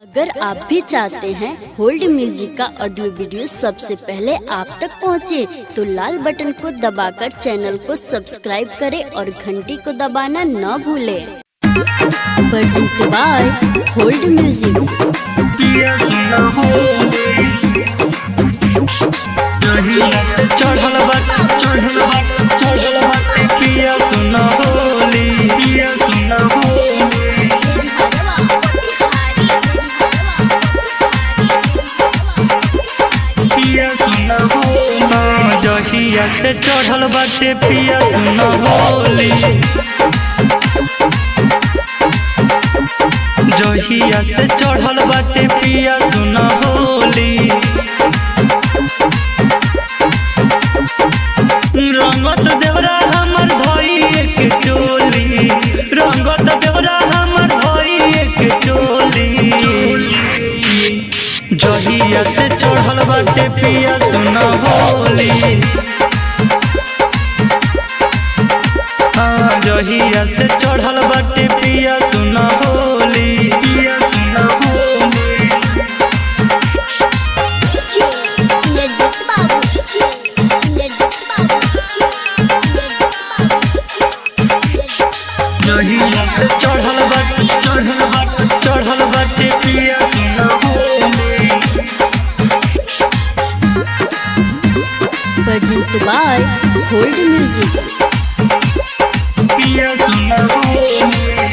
अगर आप भी चाहते हैं होल्ड म्यूजिक का ऑडियो वीडियो सबसे पहले आप तक पहुंचे, तो लाल बटन को दबाकर चैनल को सब्सक्राइब करें और घंटी को दबाना न भूलें। Present by hold music. जहिया से चढ़ल बाटे पिया सुन होली, जहिया से चढ़ल बाटे पिया सुन होली। रंगत देवरा हमर धोई एक चोली, रंगत देवरा हमर धोई एक चोली। जहिया से चढ़ल बाटे पिया सुन होली, जहिया से चढ़ल बाटे पिया सुन होली, पिया सुन होली। जहिया से चढ़ल बाटे पिया सुन Holi. Present by hold music. पिया सुन होली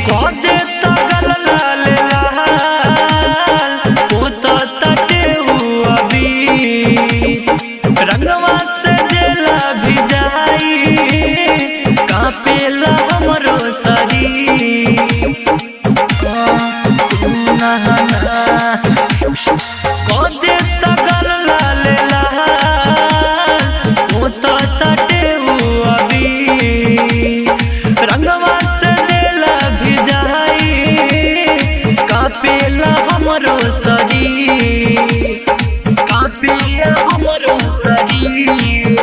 कदे तगल लाल लाल पोता तटे अभी रंगवा से जेला भी जाई कापेला हमरो शरीर। कदे तगल लाल लाल पोता तटे अभी रंगवा से देला भी जाई कापेला हमरो शरीर, कापेला हमरो शरीर।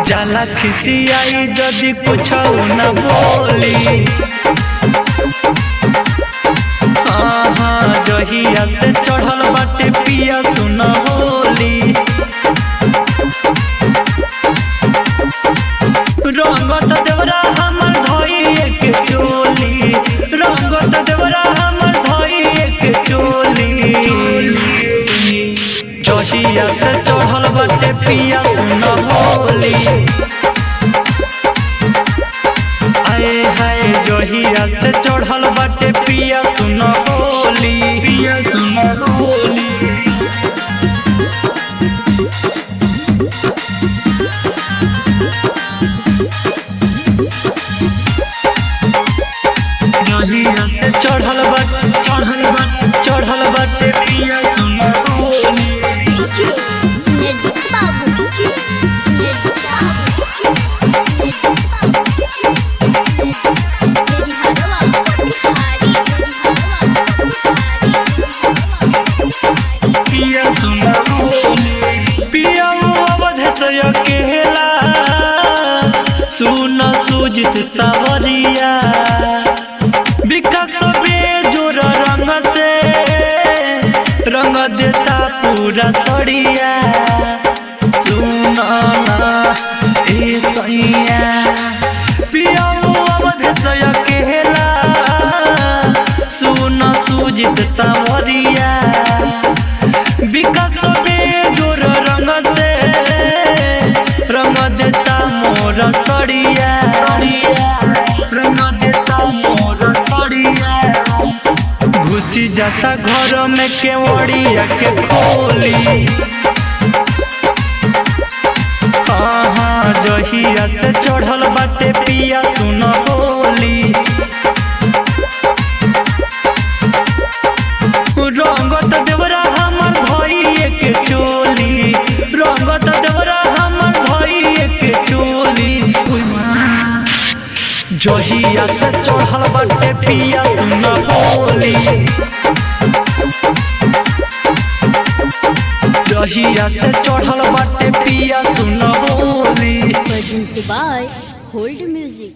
जाला खिसियाई जदि कुछ न बोली, जहिया से चढ़ल बाटे पिया सुन होली। रंगत देवरा हमर धोई एक चोली, रंगत देवरा हमर धोई एक चोली। जहिया से चढ़ल बाटे पिया सुन होली, आए हाय जहिया से चढ़ल बाटे पिया सुन होली, पिया सुन होली। जहिया से चढ़ल बाटे पिया सुन होली। पिया सुन होली पिया अवध से अकेला सुन सुजित सावरिया विकास बेजोर रंग से रंग देता पूरा सड़िया। सुना ए सैया पिया अवध से अकेला सुन सुजित सावरिया विकास बेजोर रंग से रंग देता मोर सड़िया, रंग देता मोर सड़िया। घुसी जाता घर में केवड़िया के खोली, जहिया से चढ़ल बाटे पिया सुन होली। रंगत देवरा हमर धोई एक चोली, रंगत देवरा हमर धोई एक चोली। जहिया से चढ़ल बाटे पिया सुन होली, जहिया से चढ़ल बाटे पिया सुन Holi. Present by hold music.